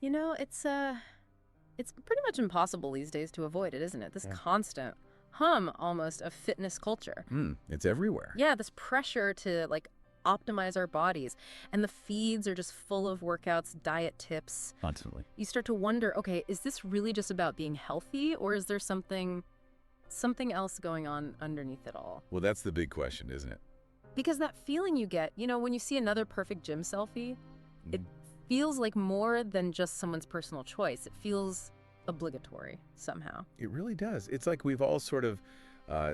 It's pretty much impossible these days to avoid it, isn't it? This Yeah. constant hum almost of fitness culture. It's everywhere. Yeah, this pressure to like optimize our bodies. And the feeds are just full of workouts, diet tips. Constantly. You start to wonder, okay, is this really just about being healthy, or is there something else going on underneath it all? Well, that's the big question, isn't it? Because that feeling you get, when you see another perfect gym selfie, it feels like more than just someone's personal choice. It feels obligatory somehow. It really does. It's like we've all sort of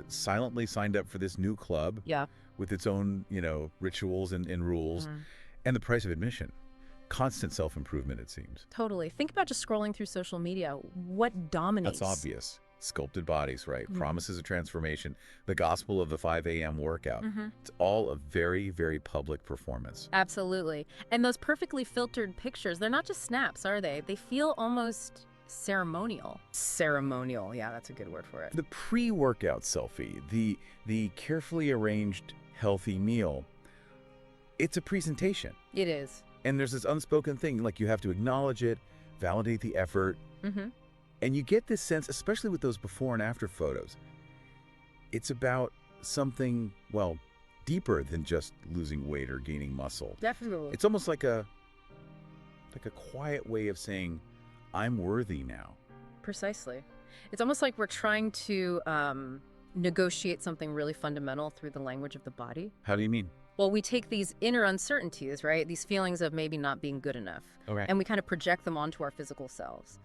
silently signed up for this new club Yeah. with its own, rituals and rules, and the price of admission. Constant self-improvement, it seems. Totally. Think about just scrolling through social media. What dominates? That's obvious. Sculpted bodies, right? Promises of transformation. The gospel of the 5 a.m. workout. It's all a very, very public performance. Absolutely. And those perfectly filtered pictures, they're not just snaps, are they? They feel almost ceremonial. Ceremonial, yeah, that's a good word for it. The pre-workout selfie, the carefully arranged healthy meal, it's a presentation. It is. And there's this unspoken thing, like you have to acknowledge it, validate the effort. And you get this sense, especially with those before and after photos, it's about something, well, deeper than just losing weight or gaining muscle. Definitely. It's almost like a quiet way of saying, I'm worthy now. Precisely. It's almost like we're trying to negotiate something really fundamental through the language of the body. How do you mean? Well, we take these inner uncertainties, right? These feelings of maybe not being good enough. Okay. And we kind of project them onto our physical selves.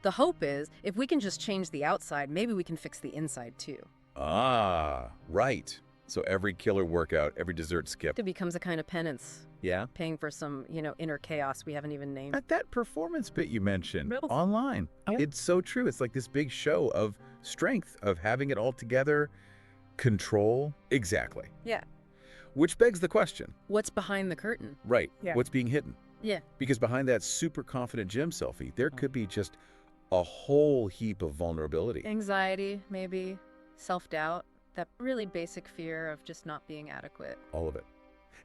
The hope is, if we can just change the outside, maybe we can fix the inside too. Ah, right. So every killer workout, every dessert skip. It becomes a kind of penance, Yeah. paying for some, inner chaos we haven't even named. At that performance bit you mentioned Real- online. Yeah. It's so true. It's like this big show of strength, of having it all together, control. Exactly. Yeah. Which begs the question. What's behind the curtain? Right. Yeah. What's being hidden? Yeah. Because behind that super confident gym selfie, there could be just a whole heap of vulnerability. Anxiety, maybe. Self-doubt. That really basic fear of just not being adequate. All of it.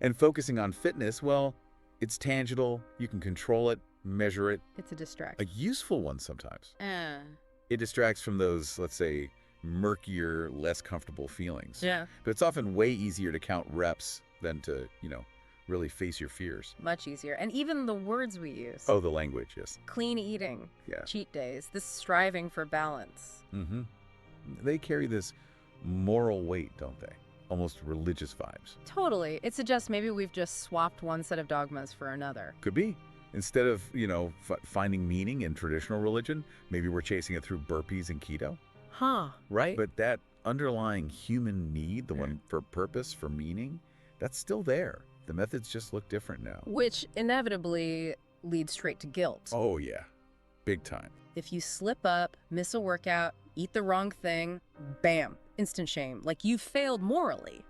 And focusing on fitness, well, it's tangible. You can control it, measure it. It's a A distraction. useful one sometimes. Eh. It distracts from those, let's say, murkier, less comfortable feelings. Yeah. But it's often way easier to count reps than to, really face your fears. Much easier. And even the words we use. Oh, the language, yes. Clean eating. Yeah. Cheat days. This striving for balance. Mm-hmm. They carry this moral weight, don't they? Almost religious vibes. Totally. It suggests maybe we've just swapped one set of dogmas for another. Could be. Instead of, finding meaning in traditional religion, maybe we're chasing it through burpees and keto. Huh. Right? But that underlying human need, the one for purpose, for meaning, that's still there. The methods just look different now. Which inevitably leads straight to guilt. Oh, yeah. Big time. If you slip up, miss a workout, eat the wrong thing, bam, instant shame. Like you failed morally.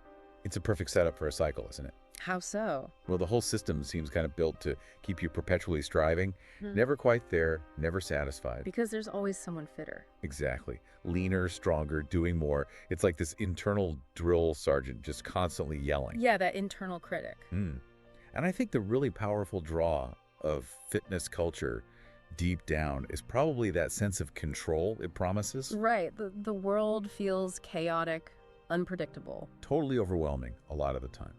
It's a perfect setup for a cycle, isn't it? How so? Well, the whole system seems kind of built to keep you perpetually striving, never quite there, never satisfied. Because there's always someone fitter. Exactly. Leaner, stronger, doing more. It's like this internal drill sergeant just constantly yelling. Yeah, that internal critic. And I think the really powerful draw of fitness culture deep down is probably that sense of control it promises. Right. The world feels chaotic, unpredictable. Totally overwhelming a lot of the time.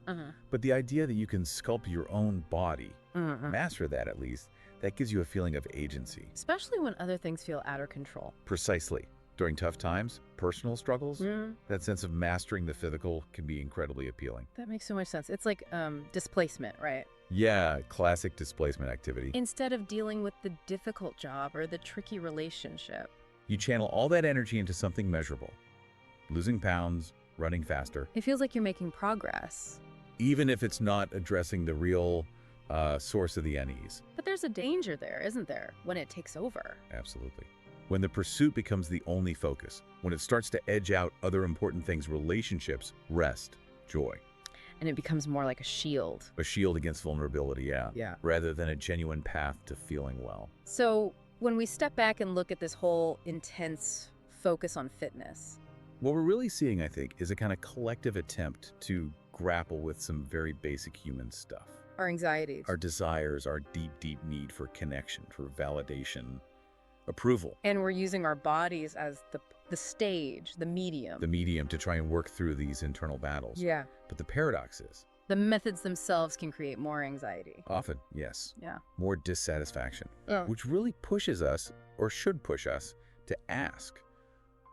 But the idea that you can sculpt your own body, master that at least, that gives you a feeling of agency. Especially when other things feel out of control. Precisely. During tough times, personal struggles, that sense of mastering the physical can be incredibly appealing. That makes so much sense. It's like displacement, right? Yeah, classic displacement activity. Instead of dealing with the difficult job or the tricky relationship. You channel all that energy into something measurable. Losing pounds, running faster. It feels like you're making progress. Even if it's not addressing the real source of the unease. But there's a danger there, isn't there, when it takes over? Absolutely. When the pursuit becomes the only focus, when it starts to edge out other important things, relationships, rest, joy. And it becomes more like a shield. A shield against vulnerability, Yeah. rather than a genuine path to feeling well. So when we step back and look at this whole intense focus on fitness, What we're really seeing, I think, is a kind of collective attempt to grapple with some very basic human stuff. Our anxieties. our desires, our deep, deep need for connection, for validation, approval. And we're using our bodies as the stage, the medium. The medium to try and work through these internal battles. Yeah. But the paradox is, The methods themselves can create more anxiety. often, yes, Yeah. more dissatisfaction, Yeah. which really pushes us, or should push us, to ask,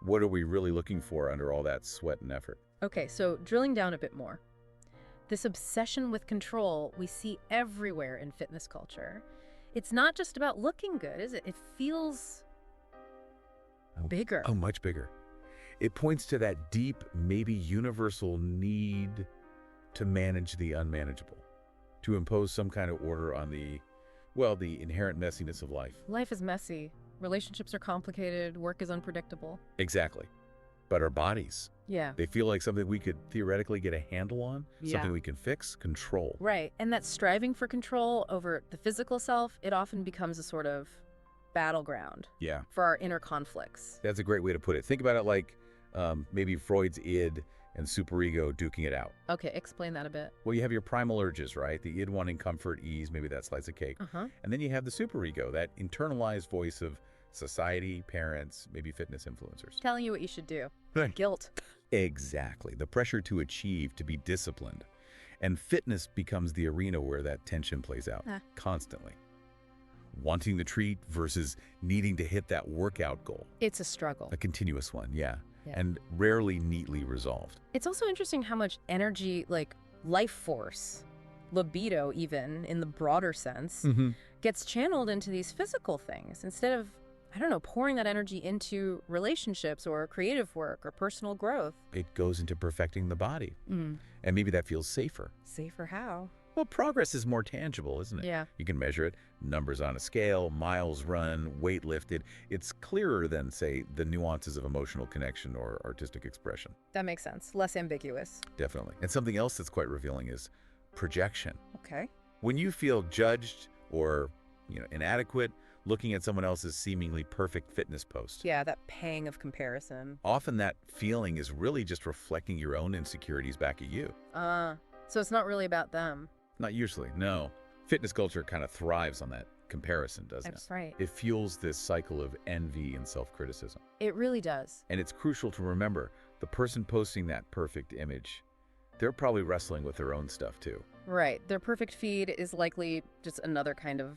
what are we really looking for under all that sweat and effort? Okay, so drilling down a bit more. This obsession with control we see everywhere in fitness culture. It's not just about looking good, is it? It feels bigger. Oh, much bigger. It points to that deep, maybe universal need to manage the unmanageable, to impose some kind of order on the inherent messiness of life. Life is messy. Relationships are complicated. Work is unpredictable. Exactly. But our bodies, Yeah. they feel like something we could theoretically get a handle on, something we can fix, control. Right. And that striving for control over the physical self, it often becomes a sort of battleground Yeah, for our inner conflicts. that's a great way to put it. Think about it like maybe Freud's id and superego duking it out. Okay, explain that a bit. Well, you have your primal urges, right? The id wanting comfort, ease, maybe that slice of cake. Uh-huh. And then you have the superego, that internalized voice of society, parents, maybe fitness influencers. Telling you what you should do. Right. Guilt. Exactly. The pressure to achieve, to be disciplined. And fitness becomes the arena where that tension plays out constantly. Wanting the treat versus needing to hit that workout goal. It's a struggle. A continuous one, yeah. Yeah. And rarely neatly resolved. It's also interesting how much energy, like life force, libido even, in the broader sense, gets channeled into these physical things instead of, I don't know, pouring that energy into relationships or creative work or personal growth. It goes into perfecting the body. And maybe that feels safer. Safer how? Well, progress is more tangible, isn't it? Yeah. You can measure it. Numbers on a scale, miles run, weight lifted. It's clearer than, say, the nuances of emotional connection or artistic expression. That makes sense. Less ambiguous. Definitely. And something else that's quite revealing is projection. Okay. When you feel judged or, inadequate, looking at someone else's seemingly perfect fitness post. Yeah, that pang of comparison. Often that feeling is really just reflecting your own insecurities back at you. So it's not really about them. Not usually, no. Fitness culture kind of thrives on that comparison, doesn't it? That's right. It fuels this cycle of envy and self-criticism. It really does. And it's crucial to remember, the person posting that perfect image, they're probably wrestling with their own stuff too. Right. Their perfect feed is likely just another kind of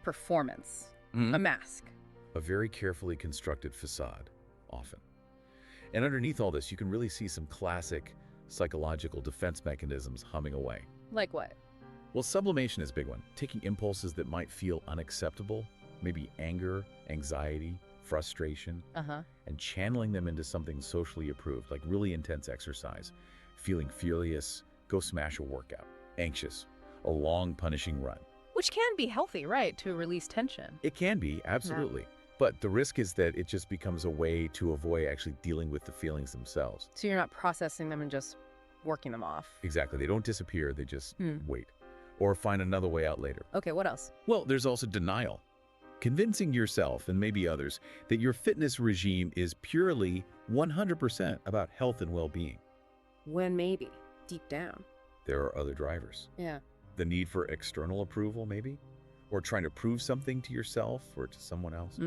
performance, a mask. A very carefully constructed facade, often. And underneath all this, you can really see some classic psychological defense mechanisms humming away. Like what? Well, sublimation is a big one. Taking impulses that might feel unacceptable, maybe anger, anxiety, frustration, and channeling them into something socially approved, like really intense exercise. Feeling furious, go smash a workout. Anxious, a long punishing run. Which can be healthy, right, to release tension. It can be, absolutely. But the risk is that it just becomes a way to avoid actually dealing with the feelings themselves. So you're not processing them and just working them off. Exactly. They don't disappear, they just wait. Or find another way out later. Okay, what else? Well, there's also denial. Convincing yourself, and maybe others, that your fitness regime is purely 100% about health and well-being. When maybe, deep down. There are other drivers. Yeah. The need for external approval, maybe? Or trying to prove something to yourself or to someone else.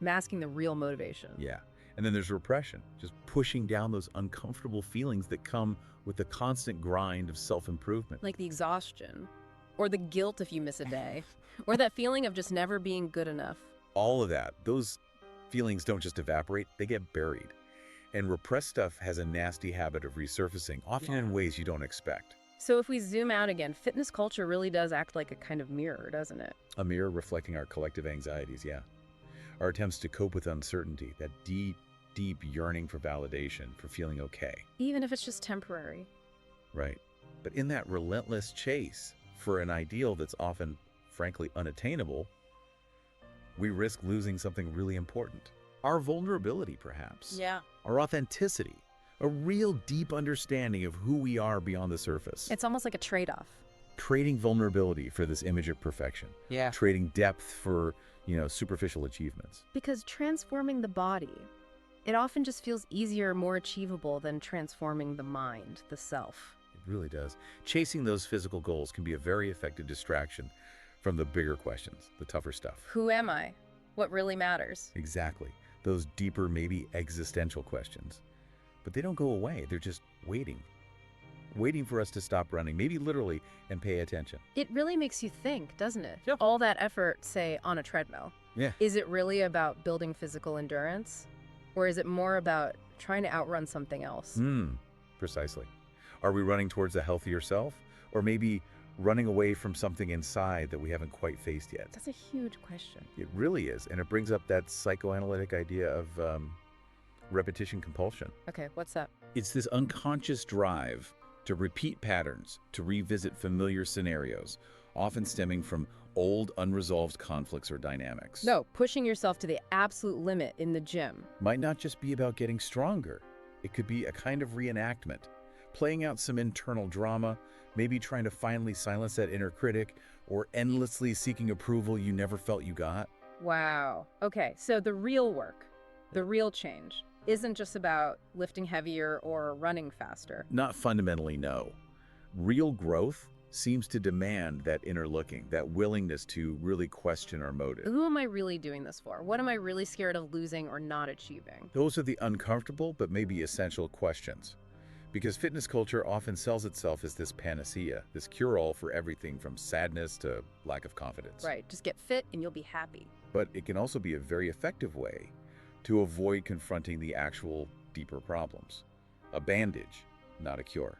Masking the real motivation. Yeah. And then there's repression, just pushing down those uncomfortable feelings that come with the constant grind of self-improvement. Like the exhaustion, or the guilt if you miss a day, or that feeling of just never being good enough. All of that, those feelings don't just evaporate, they get buried. And repressed stuff has a nasty habit of resurfacing, often in ways you don't expect. So if we zoom out again, fitness culture really does act like a kind of mirror, doesn't it? A mirror reflecting our collective anxieties, yeah. Our attempts to cope with uncertainty, that deep, deep yearning for validation, for feeling okay. Even if it's just temporary. Right. But in that relentless chase for an ideal that's often, frankly, unattainable, we risk losing something really important. Our vulnerability, perhaps. Yeah. Our authenticity. A real deep understanding of who we are beyond the surface. It's almost like a trade-off. Trading vulnerability for this image of perfection. Yeah. Trading depth for, superficial achievements. Because transforming the body, it often just feels easier, more achievable than transforming the mind, the self. It really does. Chasing those physical goals can be a very effective distraction from the bigger questions, the tougher stuff. Who am I? What really matters? Exactly. Those deeper, maybe existential questions. But they don't go away. They're just waiting for us to stop running, maybe literally, and pay attention. It really makes you think, doesn't it? Yeah. All that effort, say, on a treadmill. Yeah. Is it really about building physical endurance? Or is it more about trying to outrun something else? Precisely. Are we running towards a healthier self? Or maybe running away from something inside that we haven't quite faced yet? That's a huge question. It really is. And it brings up that psychoanalytic idea of repetition compulsion. Okay, what's that? It's this unconscious drive to repeat patterns, to revisit familiar scenarios, often stemming from old, unresolved conflicts or dynamics. No, pushing yourself to the absolute limit in the gym. Might not just be about getting stronger. It could be a kind of reenactment, playing out some internal drama, maybe trying to finally silence that inner critic, or endlessly seeking approval you never felt you got. Wow. Okay, so the real work, the real change, isn't just about lifting heavier or running faster. Not fundamentally, no. Real growth seems to demand that inner looking, that willingness to really question our motive. Who am I really doing this for? What am I really scared of losing or not achieving? Those are the uncomfortable but maybe essential questions. Because fitness culture often sells itself as this panacea, this cure-all for everything from sadness to lack of confidence. Right, just get fit and you'll be happy. But it can also be a very effective way to avoid confronting the actual deeper problems. A bandage, not a cure.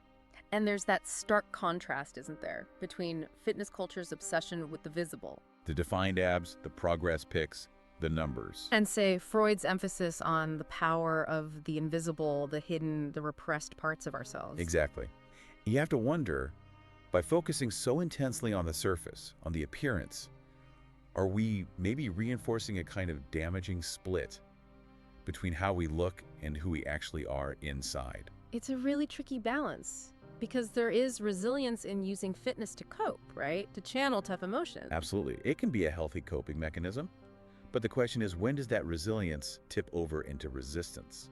And there's that stark contrast, isn't there, between fitness culture's obsession with the visible. The defined abs, the progress pics, the numbers. And say Freud's emphasis on the power of the invisible, the hidden, the repressed parts of ourselves. Exactly. You have to wonder, by focusing so intensely on the surface, on the appearance, are we maybe reinforcing a kind of damaging split between how we look and who we actually are inside? It's a really tricky balance. Because there is resilience in using fitness to cope, right? To channel tough emotions. Absolutely. It can be a healthy coping mechanism. But the question is, when does that resilience tip over into resistance?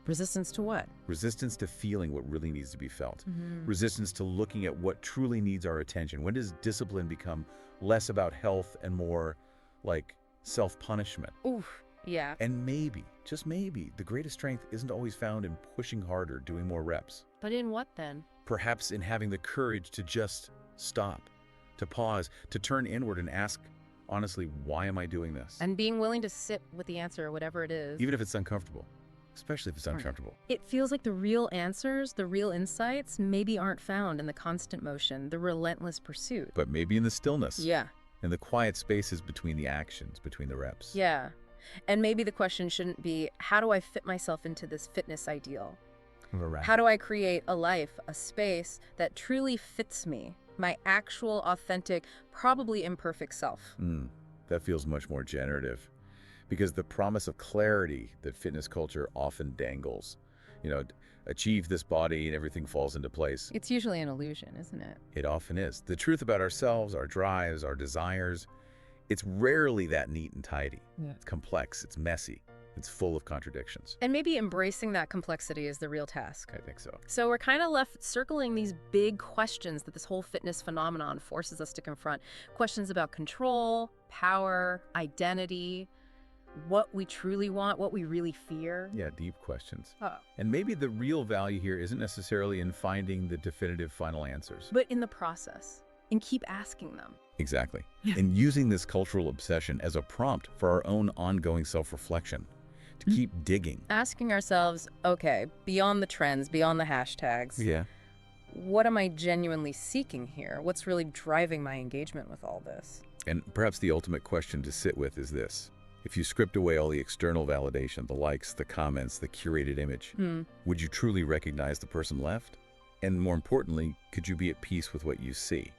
Resistance to what? Resistance to feeling what really needs to be felt. Resistance to looking at what truly needs our attention. When does discipline become less about health and more like self-punishment? Oof, yeah. And maybe, just maybe, the greatest strength isn't always found in pushing harder, doing more reps. But in what then? Perhaps in having the courage to just stop, to pause, to turn inward and ask, honestly, why am I doing this? And being willing to sit with the answer, whatever it is. Even if it's uncomfortable, especially if it's uncomfortable. It feels like the real answers, the real insights, maybe aren't found in the constant motion, the relentless pursuit. But maybe in the stillness. Yeah. In the quiet spaces between the actions, between the reps. Yeah. And maybe the question shouldn't be, how do I fit myself into this fitness ideal? How do I create a life, a space that truly fits me, my actual, authentic, probably imperfect self? That feels much more generative. Because the promise of clarity that fitness culture often dangles, achieve this body and everything falls into place. It's usually an illusion, isn't it? It often is. The truth about ourselves, our drives, our desires, it's rarely that neat and tidy. Yeah. It's complex, it's messy. It's full of contradictions. And maybe embracing that complexity is the real task. I think so. So we're kind of left circling these big questions that this whole fitness phenomenon forces us to confront. Questions about control, power, identity, what we truly want, what we really fear. Yeah, deep questions. Oh. And maybe the real value here isn't necessarily in finding the definitive final answers. But in the process, and keep asking them. Exactly. And using this cultural obsession as a prompt for our own ongoing self-reflection. To keep digging. Asking ourselves, okay, beyond the trends, beyond the hashtags, what am I genuinely seeking here? What's really driving my engagement with all this? And perhaps the ultimate question to sit with is this. If you script away all the external validation, the likes, the comments, the curated image, would you truly recognize the person left? And more importantly, could you be at peace with what you see?